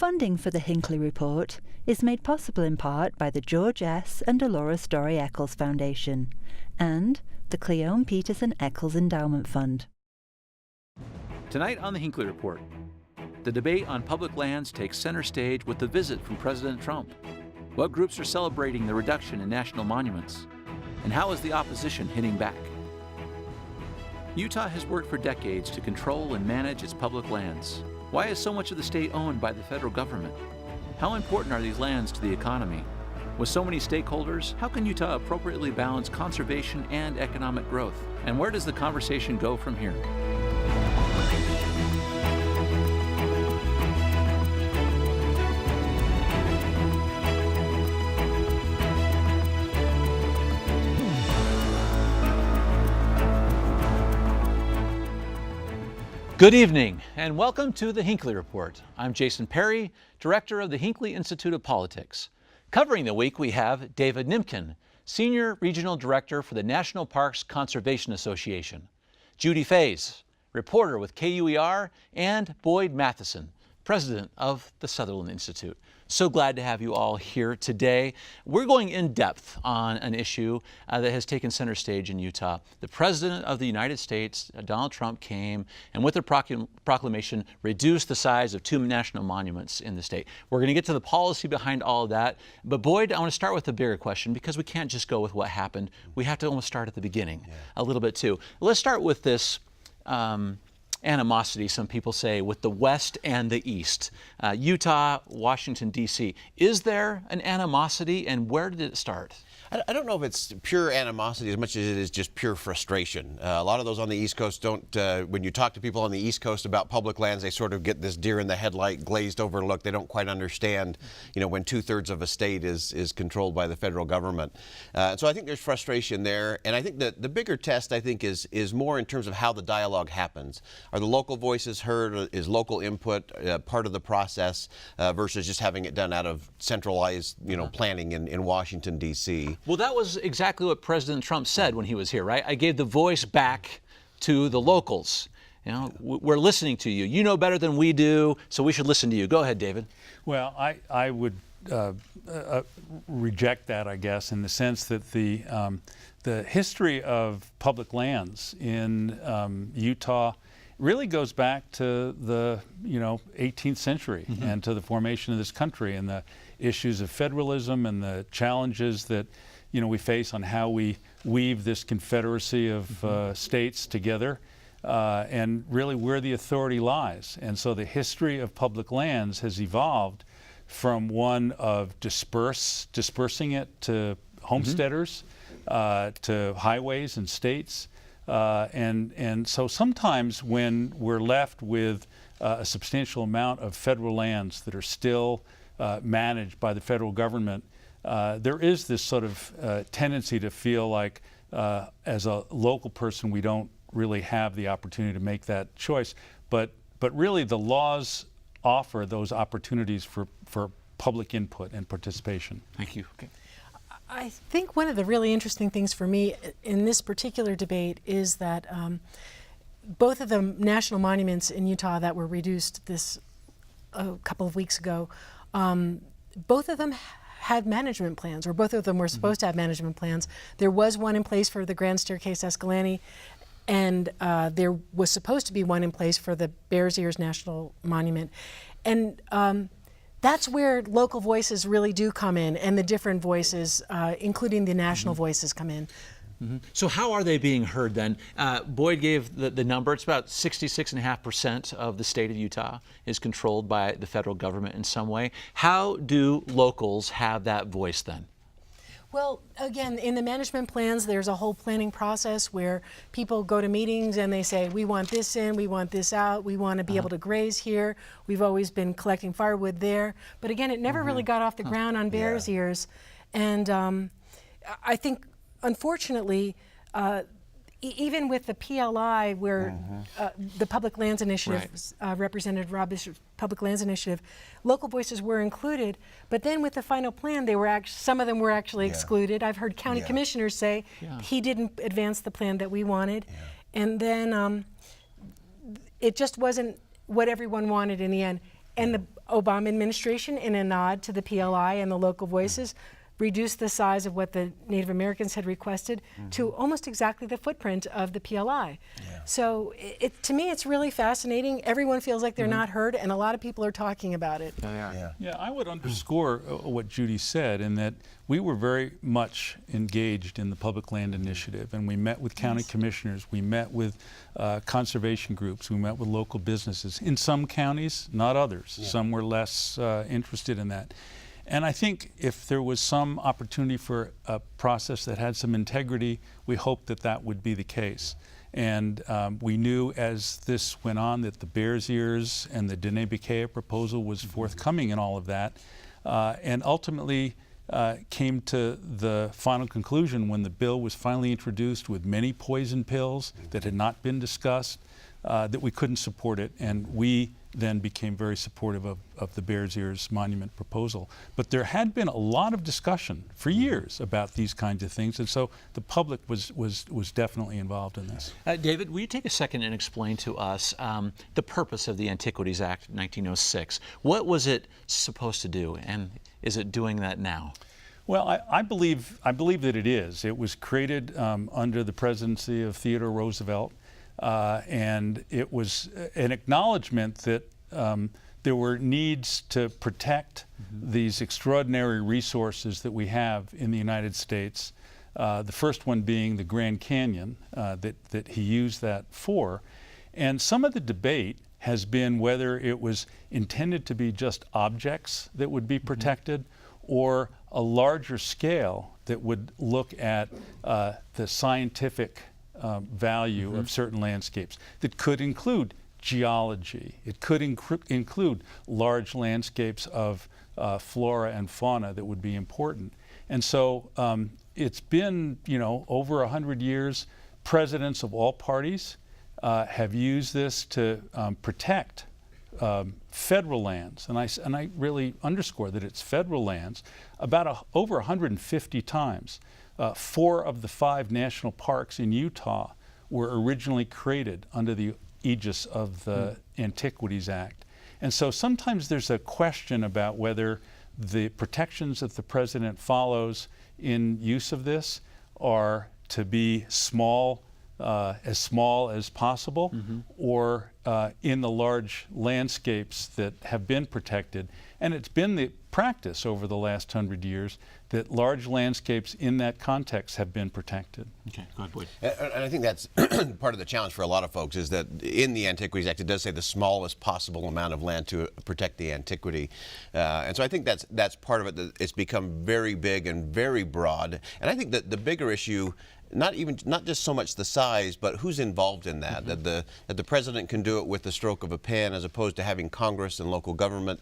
Funding for the Hinckley Report is made possible in part by the George S. and Delora Story Eccles Foundation and the Cleone Peterson Eccles Endowment Fund. Tonight on the Hinckley Report, the debate on public lands takes center stage with the visit from President Trump. What groups are celebrating the reduction in national monuments? And how is the opposition hitting back? Utah has worked for decades to control and manage its public lands. Why is so much of the state owned by the federal government? How important are these lands to the economy? With so many stakeholders, how can Utah appropriately balance conservation and economic growth? And where does the conversation go from here? Good evening, and welcome to the Hinckley Report. I'm Jason Perry, Director of the Hinckley Institute of Politics. Covering the week, we have David Nimkin, Senior Regional Director for the National Parks Conservation Association, Judy Fays, reporter with KUER, and Boyd Matheson, President of the Sutherland Institute. So glad to have you all here today. We're going in depth on an issue that has taken center stage in Utah. The President of the United States, Donald Trump, came and with a proclamation reduced the size of 2 national monuments in the state. We're going to get to the policy behind all of that. But Boyd, I want to start with the bigger question because we can't just go with what happened. We have to almost start at the beginning a little bit too. Let's start with this animosity, some people say, with the West and the East. Utah, Washington, D.C. Is there an animosity, and where did it start? I don't know if it's pure animosity as much as it is just pure frustration. A lot of those on the East Coast don't, when you talk to people on the East Coast about public lands, they sort of get this deer in the headlight, glazed over look. They don't quite understand, when 2/3 of a state is controlled by the federal government. So I think there's frustration there. And I think that the bigger test, I think, is more in terms of how the dialogue happens. Are the local voices heard? Is local input part of the process versus just having it done out of centralized, planning in Washington, D.C.? Well, that was exactly what President Trump said when he was here, right? I gave the voice back to the locals. We're listening to you. You know better than we do, so we should listen to you. Go ahead, David. Well, I would reject that, I guess, in the sense that the history of public lands in Utah really goes back to the 18th century and to the formation of this country and the issues of federalism and the challenges that we face on how we weave this confederacy of states together and really where the authority lies. And so the history of public lands has evolved from one of dispersing it to homesteaders, to highways and states. And so sometimes when we're left with a substantial amount of federal lands that are still managed by the federal government, there is this sort of tendency to feel like as a local person we don't really have the opportunity to make that choice. But really the laws offer those opportunities for public input and participation. Thank you. Okay. I think one of the really interesting things for me in this particular debate is that both of the national monuments in Utah that were reduced a couple of weeks ago, both of them had management plans, or both of them were supposed to have management plans. There was one in place for the Grand Staircase-escalanate, and there was supposed to be one in place for the Bears Ears National Monument. And that's where local voices really do come in, and the different voices, including the national voices, come in. So how are they being heard then? Boyd gave the number. It's about 66.5% of the state of Utah is controlled by the federal government in some way. How do locals have that voice then? Well, again, in the management plans, there's a whole planning process where people go to meetings and they say, we want this in, we want this out, we want to be able to graze here. We've always been collecting firewood there. But again, it never really got off the ground on Bears Ears. And I think, unfortunately, even with the PLI, where the Public Lands Initiative, Representative Rob Bishop's Public Lands Initiative, local voices were included, but then with the final plan, they were some of them were actually excluded. I've heard county commissioners say he didn't advance the plan that we wanted, and then it just wasn't what everyone wanted in the end. And the Obama administration, in a nod to the PLI and the local voices, reduced the size of what the Native Americans had requested to almost exactly the footprint of the PLI. So to me, it's really fascinating. Everyone feels like they're not heard, and a lot of people are talking about it. Yeah, I would underscore what Judy said, in that we were very much engaged in the Public Land Initiative, and we met with county commissioners, we met with conservation groups, we met with local businesses. In some counties, not others. Some were less interested in that. And I think if there was some opportunity for a process that had some integrity, we hoped that that would be the case. And we knew as this went on that the Bears Ears and the Diné Bikéyah proposal was forthcoming in all of that, and ultimately came to the final conclusion when the bill was finally introduced with many poison pills that had not been discussed, that we couldn't support it, and we then became very supportive of the Bears Ears Monument proposal. But there had been a lot of discussion for years about these kinds of things, and so the public was definitely involved in this. David, will you take a second and explain to us the purpose of the Antiquities Act 1906? What was it supposed to do, and is it doing that now? Well, I believe that it is. It was created under the presidency of Theodore Roosevelt. And it was an acknowledgement that there were needs to protect these extraordinary resources that we have in the United States. The first one being the Grand Canyon that he used that for. And some of the debate has been whether it was intended to be just objects that would be protected or a larger scale that would look at the scientific value of certain landscapes that could include geology. It could include large landscapes of flora and fauna that would be important. And so it's been, over 100 years. Presidents of all parties have used this to protect federal lands, and I really underscore that it's federal lands, about over 150 times. 4 of the 5 national parks in Utah were originally created under the aegis of the Antiquities Act. And so sometimes there's a question about whether the protections that the president follows in use of this are to be small as possible, or in the large landscapes that have been protected. And it's been the practice over the last 100 years that large landscapes in that context have been protected. Okay, go ahead, Boyd. And I think that's part of the challenge for a lot of folks, is that in the Antiquities Act it does say the smallest possible amount of land to protect the antiquity. And so I think that's part of it, that it's become very big and very broad. And I think that the bigger issue, not just so much the size, but who's involved in that. That the president can do it with the stroke of a pen, as opposed to having Congress and local government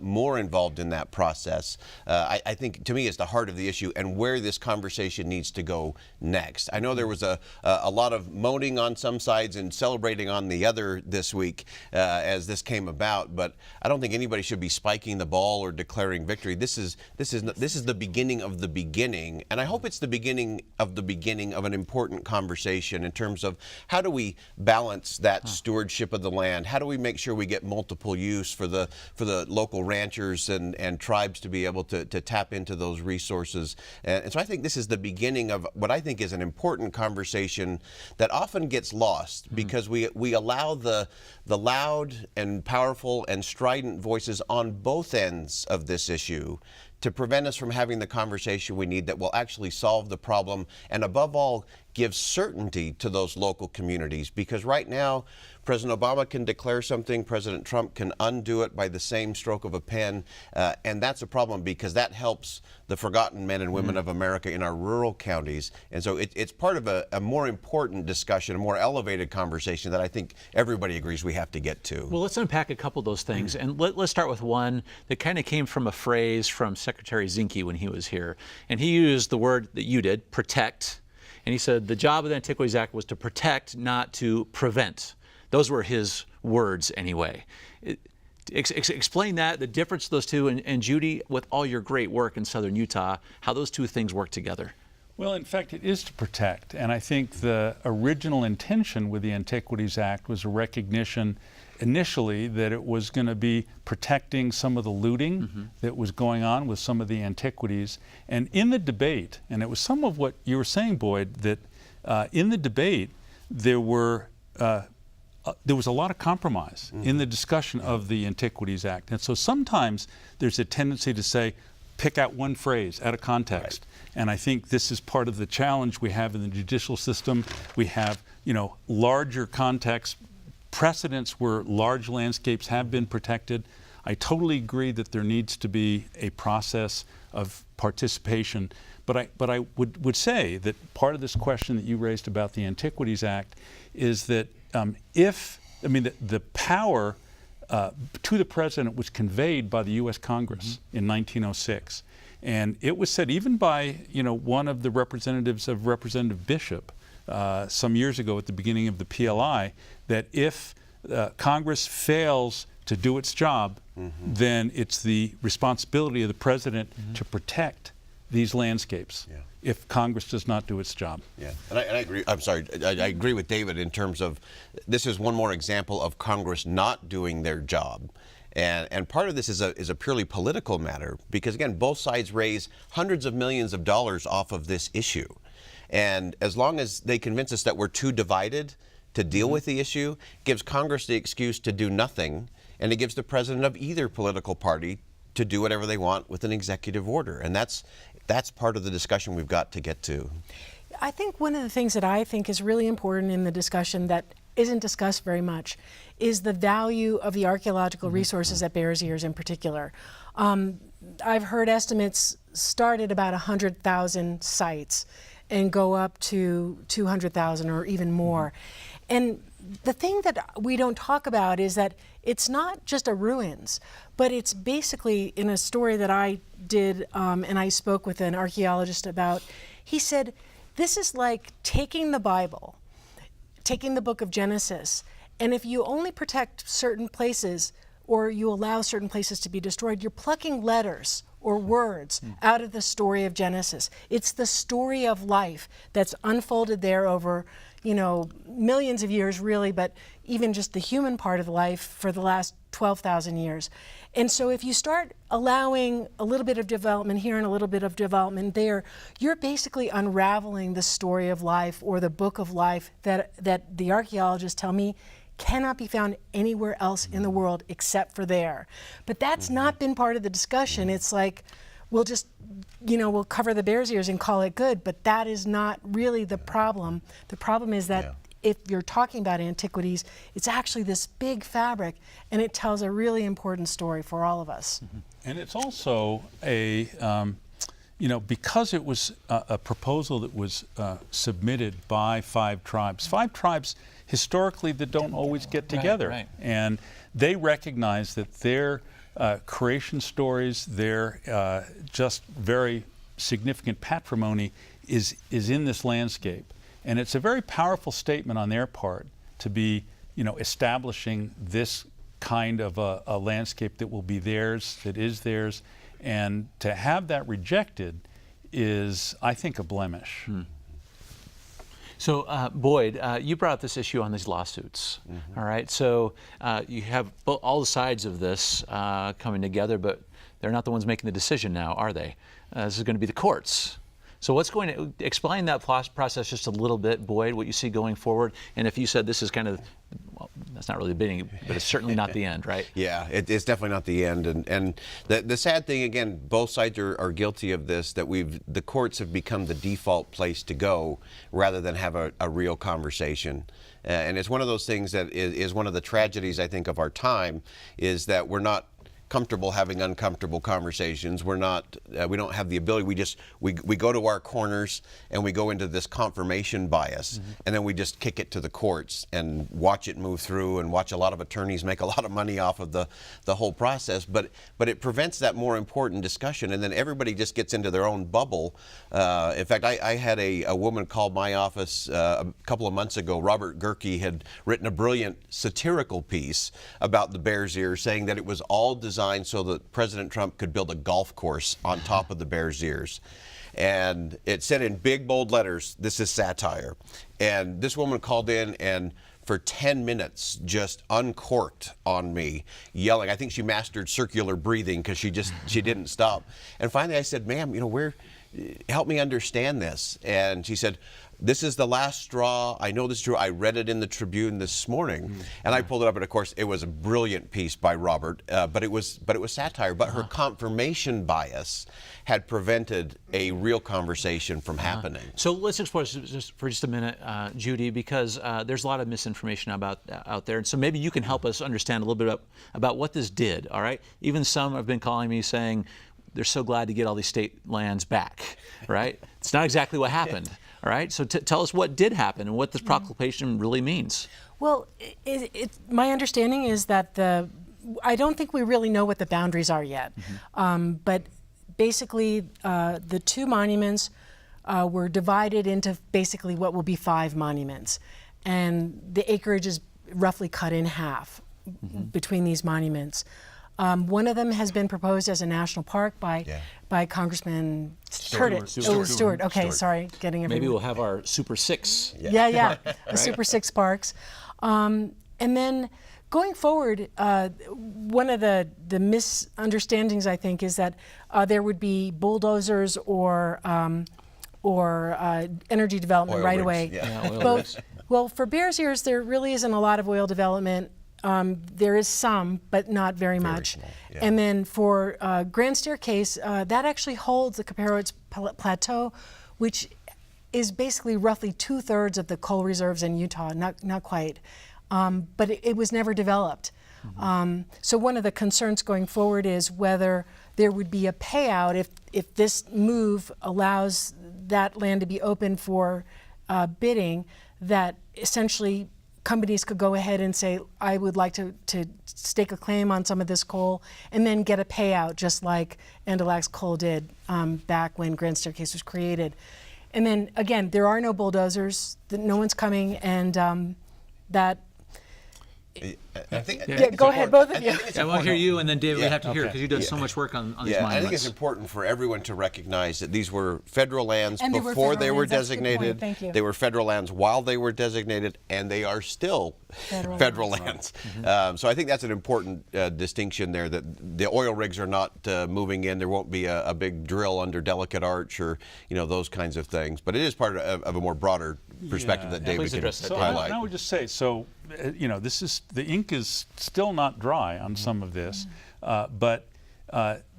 more involved in that process. I think, to me, is the heart of the issue and where this conversation needs to go next. I know there was a lot of moaning on some sides and celebrating on the other this week as this came about, but I don't think anybody should be spiking the ball or declaring victory. This is the beginning of the beginning, and I hope it's the beginning of the beginning of an important conversation in terms of how do we balance that stewardship of the land? How do we make sure we get multiple use for the local ranchers and tribes to be able to tap into those resources? And so I think this is the beginning of what I think is an important conversation that often gets lost because we allow the loud and powerful and strident voices on both ends of this issue to prevent us from having the conversation we need that will actually solve the problem, and above all, give certainty to those local communities. Because right now, President Obama can declare something, President Trump can undo it by the same stroke of a pen, and that's a problem because that helps the forgotten men and women of America in our rural counties. And so it's part of a more important discussion, a more elevated conversation that I think everybody agrees we have to get to. Well, let's unpack a couple of those things, and let's start with one that kind of came from a phrase from Secretary Hinckley when he was here, and he used the word that you did, protect. And he said the job of the Antiquities Act was to protect, not to prevent. Those were his words anyway. Explain that, the difference of those two, and Judy, with all your great work in southern Utah, how those two things work together. Well, in fact, it is to protect. And I think the original intention with the Antiquities Act was a recognition initially that it was going to be protecting some of the looting that was going on with some of the antiquities. And in the debate, and it was some of what you were saying, Boyd, that in the debate there was a lot of compromise in the discussion of the Antiquities Act. And so sometimes there's a tendency to say, pick out one phrase out of context. Right. And I think this is part of the challenge we have in the judicial system. We have, larger context, precedents where large landscapes have been protected. I totally agree that there needs to be a process of participation. But I would say that part of this question that you raised about the Antiquities Act is that the power to the president was conveyed by the U.S. Congress in 1906. And it was said even by, one of the representatives of Representative Bishop some years ago at the beginning of the PLI, that if Congress fails to do its job, then it's the responsibility of the president to protect these landscapes if Congress does not do its job. Yeah, and I agree. I'm sorry. I agree with David in terms of this is one more example of Congress not doing their job. And part of this is a purely political matter because, again, both sides raise hundreds of millions of dollars off of this issue. And as long as they convince us that we're too divided to deal with the issue, it gives Congress the excuse to do nothing, and it gives the president of either political party to do whatever they want with an executive order. And that's part of the discussion we've got to get to. I think one of the things that I think is really important in the discussion that isn't discussed very much is the value of the archaeological resources at Bears Ears in particular. I've heard estimates start at about 100,000 sites and go up to 200,000 or even more. And the thing that we don't talk about is that it's not just a ruins, but it's basically, in a story that I did and I spoke with an archaeologist about, he said, this is like taking the Bible, taking the book of Genesis, and if you only protect certain places or you allow certain places to be destroyed, you're plucking letters or words out of the story of Genesis. It's the story of life that's unfolded there over, millions of years really, but even just the human part of life for the last 12,000 years. And so if you start allowing a little bit of development here and a little bit of development there, you're basically unraveling the story of life or the book of life that the archaeologists tell me cannot be found anywhere else in the world except for there. But that's not been part of the discussion. It's like, we'll just, we'll cover the Bears Ears and call it good, but that is not really the problem. The problem is that if you're talking about antiquities, it's actually this big fabric, and it tells a really important story for all of us. And it's also because it was a proposal that was submitted by 5 tribes historically that don't always get together. Right. And they recognize that their creation stories, their just very significant patrimony is in this landscape. And it's a very powerful statement on their part to be, establishing this kind of a landscape that will be theirs, that is theirs. And to have that rejected is, I think, a blemish. So, Boyd, you brought up this issue on these lawsuits, all right? So you have all the sides of this coming together, but they're not the ones making the decision now, are they? This is going to be the courts. So what's going to, explain that process just a little bit, Boyd, what you see going forward, and if you said this is kind of, well, that's not really the beginning, but it's certainly not the end, right? Yeah, it's definitely not the end. And the sad thing, again, both sides are guilty of this, that the courts have become the default place to go rather than have a real conversation. And it's one of those things that is one of the tragedies, I think, of our time, is that we're not comfortable having uncomfortable conversations. We don't have the ability. We go to our corners and we go into this confirmation bias, and then we just kick it to the courts and watch it move through and watch a lot of attorneys make a lot of money off of the whole process. But it prevents that more important discussion, and then everybody just gets into their own bubble. In fact, I had a woman call my office a couple of months ago. Robert Gerke had written a brilliant satirical piece about the Bears Ears, saying that it was all designed so that President Trump could build a golf course on top of the Bears Ears. And it said in big, bold letters, "This is satire." And this woman called in and for 10 minutes just uncorked on me, yelling. I think she mastered circular breathing because she didn't stop. And finally I said, "Ma'am, help me understand this." And she said, "This is the last straw. I know this is true. I read it in the Tribune this morning." And I pulled it up, and of course, it was a brilliant piece by Robert, but it was satire. But her confirmation bias had prevented a real conversation from happening. So let's explore this just for a minute, Judy, because there's a lot of misinformation out there, and so maybe you can help us understand a little bit about what this did. All right, even some have been calling me saying they're so glad to get all these state lands back. Right? It's not exactly what happened. All right, so tell us what did happen and what this proclamation really means. Well, my understanding is that I don't think we really know what the boundaries are yet. But basically, the two monuments were divided into basically what will be 5 monuments. And the acreage is roughly cut in half between these monuments. One of them has been proposed as a national park by Congressman Stewart. Okay, sorry, getting everything. Maybe we'll have our Super 6. Yeah, the Super 6 parks. And then going forward, one of the misunderstandings, I think, is that there would be bulldozers or energy development Oil right rigs, away. yeah. Oil rigs. Well, for Bears Ears, there really isn't a lot of oil development. There is some, but not very much. small, yeah. And then for Grand Staircase, that actually holds the Caparrots Plateau, which is basically roughly 2/3 of the coal reserves in Utah, not quite. But it was never developed. So one of the concerns going forward is whether there would be a payout if this move allows that land to be open for bidding, that essentially companies could go ahead and say, I would like to stake a claim on some of this coal and then get a payout, just like Andalax Coal did back when Grand Staircase was created. And then again, there are no bulldozers, no one's coming, and that. I think, Go ahead, both of you. I want to hear you, and then David, we have to hear Okay. because you've done so much work on these I monuments. think it's important for everyone to recognize that these were federal lands And they were before federal they were lands. That's a good point. designated. Thank you. They were federal lands while they were designated, and they are still federal lands. So I think that's an important distinction there, that the oil rigs are not moving in. There won't be a big drill under Delicate Arch or those kinds of things. But it is part of a more broader perspective that David please can address that, So David. highlight. I would just say, this is, the ink is still not dry on some of this, but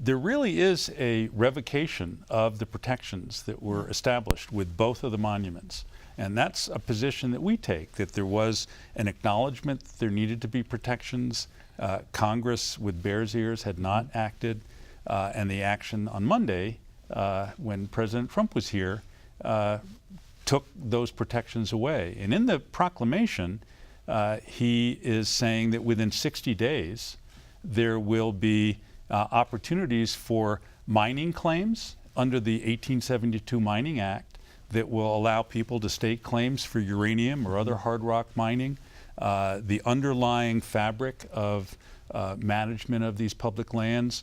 there really is a revocation of the protections that were established with both of the monuments. And that's a position that we take, that there was an acknowledgement that there needed to be protections. Congress, with Bears Ears, had not acted, and the action on Monday, when President Trump was here, took those protections away. And in the proclamation, he is saying that within 60 days, there will be opportunities for mining claims under the 1872 Mining Act that will allow people to stake claims for uranium or other hard rock mining. The underlying fabric of management of these public lands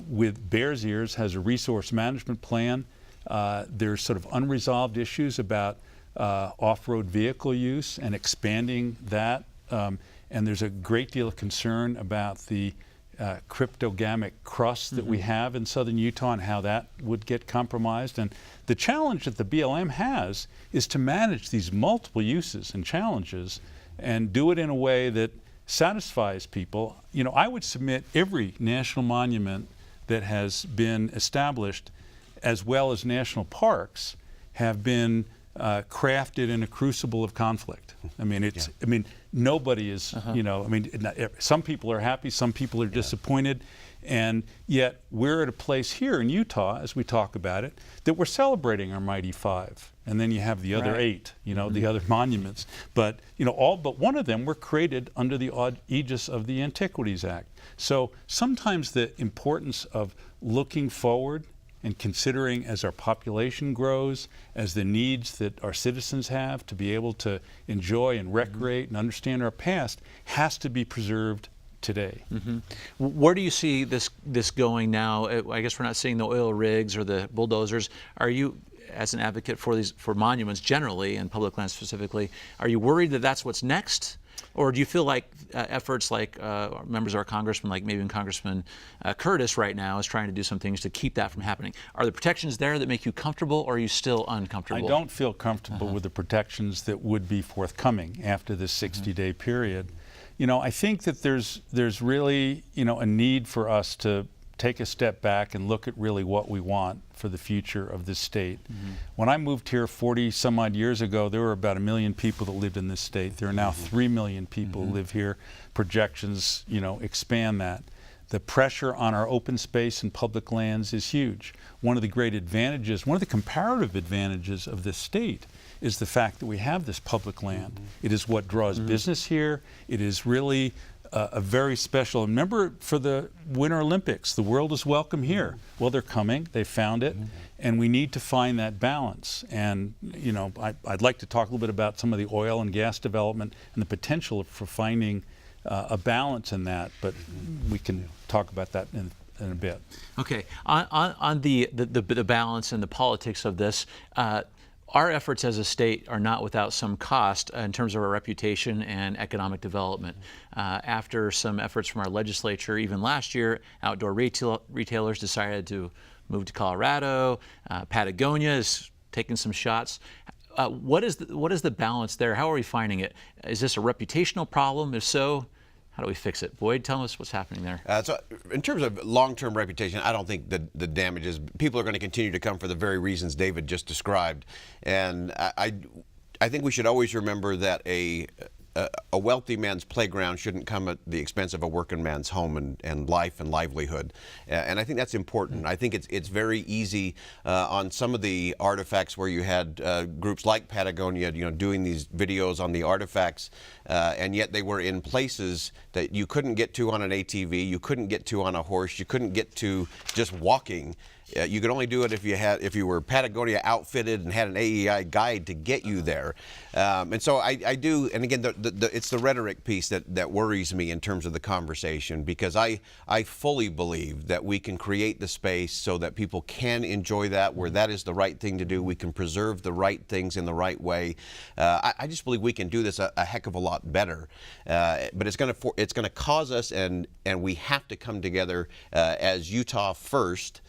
with Bears Ears has a resource management plan. There's sort of unresolved issues about off-road vehicle use and expanding that. And there's a great deal of concern about the cryptogamic crust that we have in southern Utah and how that would get compromised. And the challenge that the BLM has is to manage these multiple uses and challenges and do it in a way that satisfies people. I would submit every national monument that has been established, as well as national parks, have been crafted in a crucible of conflict. I mean, nobody is, some people are happy, some people are disappointed, and yet we're at a place here in Utah, as we talk about it, that we're celebrating our mighty 5. And then you have the other 8, the other monuments. But, all but one of them were created under the aegis of the Antiquities Act. So sometimes the importance of looking forward and considering, as our population grows, as the needs that our citizens have to be able to enjoy and recreate and understand our past, has to be preserved today. Where do you see this going now? I guess we're not seeing the oil rigs or the bulldozers. Are you, as an advocate for monuments generally and public lands specifically, are you worried that that's what's next? Or do you feel like efforts like members of our congressman, like maybe even Congressman Curtis right now, is trying to do some things to keep that from happening? Are the protections there that make you comfortable, or are you still uncomfortable? I don't feel comfortable with the protections that would be forthcoming after this 60-day period. You know, I think that there's really, you know, a need for us to take a step back and look at really what we want for the future of this state. When I moved here 40 some odd years ago, there were about 1 million people that lived in this state. There are now 3 million people who live here. Projections, you know, expand that. The pressure on our open space and public lands is huge. One of the great advantages, one of the comparative advantages of this state is the fact that we have this public land. It is what draws business here. It is really a very special. Remember, for the Winter Olympics, the world is welcome here. Well, they're coming. They found it, and we need to find that balance. And you know, I'd like to talk a little bit about some of the oil and gas development and the potential for finding a balance in that. But we can talk about that in a bit. Okay, on the balance and the politics of this. Our efforts as a state are not without some cost in terms of our reputation and economic development. After some efforts from our legislature, even last year, outdoor retailers decided to move to Colorado. Patagonia is taking some shots. What is the balance there? How are we finding it? Is this a reputational problem? If so, how do we fix it? Boyd, tell us what's happening there. So in terms of long-term reputation, I don't think that the damage is, people are going to continue to come for the very reasons David just described. And I think we should always remember that a wealthy man's playground shouldn't come at the expense of a working man's home and life and livelihood. And I think that's important. I think it's very easy on some of the artifacts where you had groups like Patagonia, you know, doing these videos on the artifacts, and yet they were in places that you couldn't get to on an ATV, you couldn't get to on a horse, you couldn't get to just walking. You could only do it if you were Patagonia outfitted and had an AEI guide to get you there. And so I do, and again, it's the rhetoric piece that worries me in terms of the conversation, because I fully believe that we can create the space so that people can enjoy that, where that is the right thing to do. We can preserve the right things in the right way. I just believe we can do this a heck of a lot better. But it's going to cause us, and we have to come together as Utah first.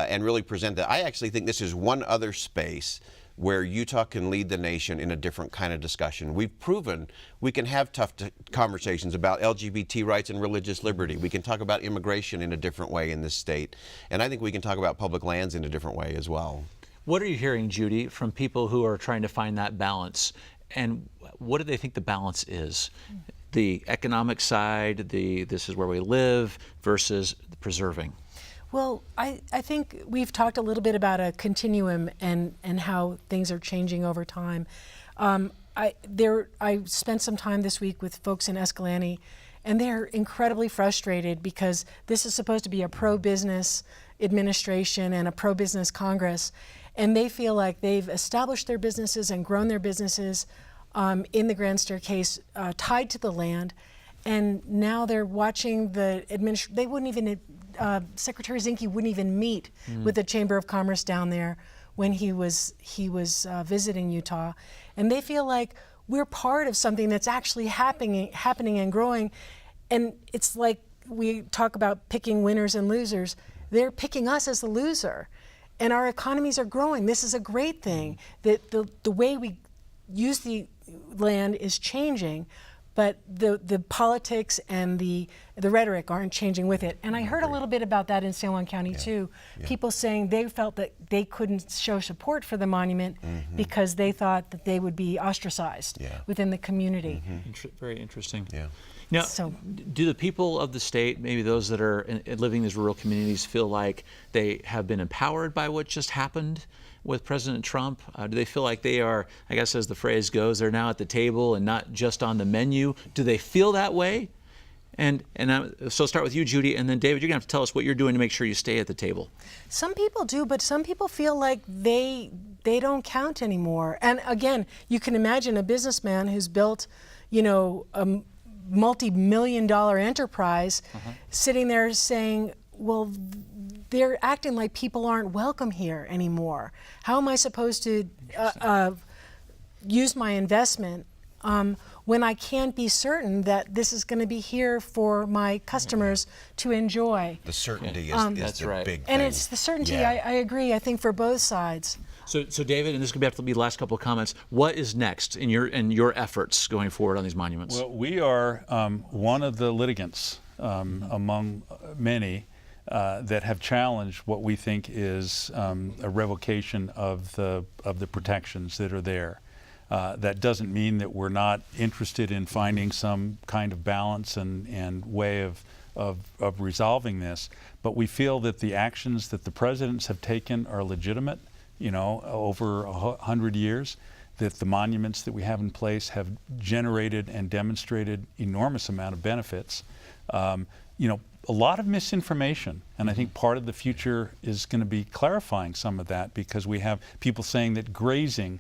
And really present that. I actually think this is one other space where Utah can lead the nation in a different kind of discussion. We've proven we can have tough conversations about LGBT rights and religious liberty. We can talk about immigration in a different way in this state. And I think we can talk about public lands in a different way as well. What are you hearing, Judy, from people who are trying to find that balance? And what do they think the balance is? The economic side, this is where we live, versus the preserving. Well, I think we've talked a little bit about a continuum and how things are changing over time. I spent some time this week with folks in Escalante, and they're incredibly frustrated because this is supposed to be a pro-business administration and a pro-business Congress, and they feel like they've established their businesses and grown their businesses in the Grand Staircase tied to the land, and now they're watching the administration. They wouldn't even. Secretary Hinckley wouldn't even meet with the Chamber of Commerce down there when he was visiting Utah, and they feel like we're part of something that's actually happening and growing. And it's like we talk about picking winners and losers. They're picking us as the loser, and our economies are growing. This is a great thing. That the way we use the land is changing. But the politics and the rhetoric aren't changing with it. And I heard a little bit about that in San Juan County too. Yeah. People saying they felt that they couldn't show support for the monument because they thought that they would be ostracized within the community. Very interesting. Yeah. Now, do the people of the state, maybe those that are living in these rural communities, feel like they have been empowered by what just happened with President Trump? Do they feel like they are, I guess as the phrase goes, they're now at the table and not just on the menu? Do they feel that way? So I'll start with you, Judy, and then David, you're going to have to tell us what you're doing to make sure you stay at the table. Some people do, but some people feel like they don't count anymore. And again, you can imagine a businessman who's built, you know, multi-million-dollar enterprise sitting there saying, well, they're acting like people aren't welcome here anymore. How am I supposed to use my investment when I can't be certain that this is going to be here for my customers to enjoy? The certainty is That's the right. big thing. And it's the certainty, Yeah. I agree, I think, for both sides. So David, and this is going to have to be the last couple of comments. What is next in your efforts going forward on these monuments? Well, we are one of the litigants among many that have challenged what we think is a revocation of the protections that are there. That doesn't mean that we're not interested in finding some kind of balance and way of resolving this, but we feel that the actions that the presidents have taken are legitimate, over 100 years, that the monuments that we have in place have generated and demonstrated enormous amount of benefits. A lot of misinformation, and I think part of the future is going to be clarifying some of that, because we have people saying that grazing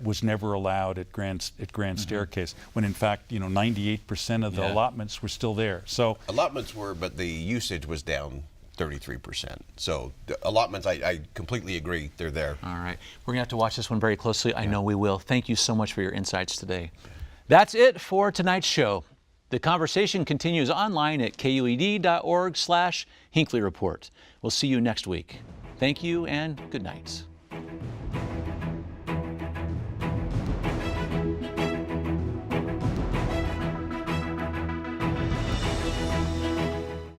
was never allowed at Grand Staircase, when in fact 98% of the allotments were still there. So allotments were, but the usage was down 33%. So the allotments, I completely agree, they're there. All right, we're going to have to watch this one very closely. I know we will. Thank you so much for your insights today. That's it for tonight's show. The conversation continues online at kued.org/Hinckley Report. We'll see you next week. Thank you and good night.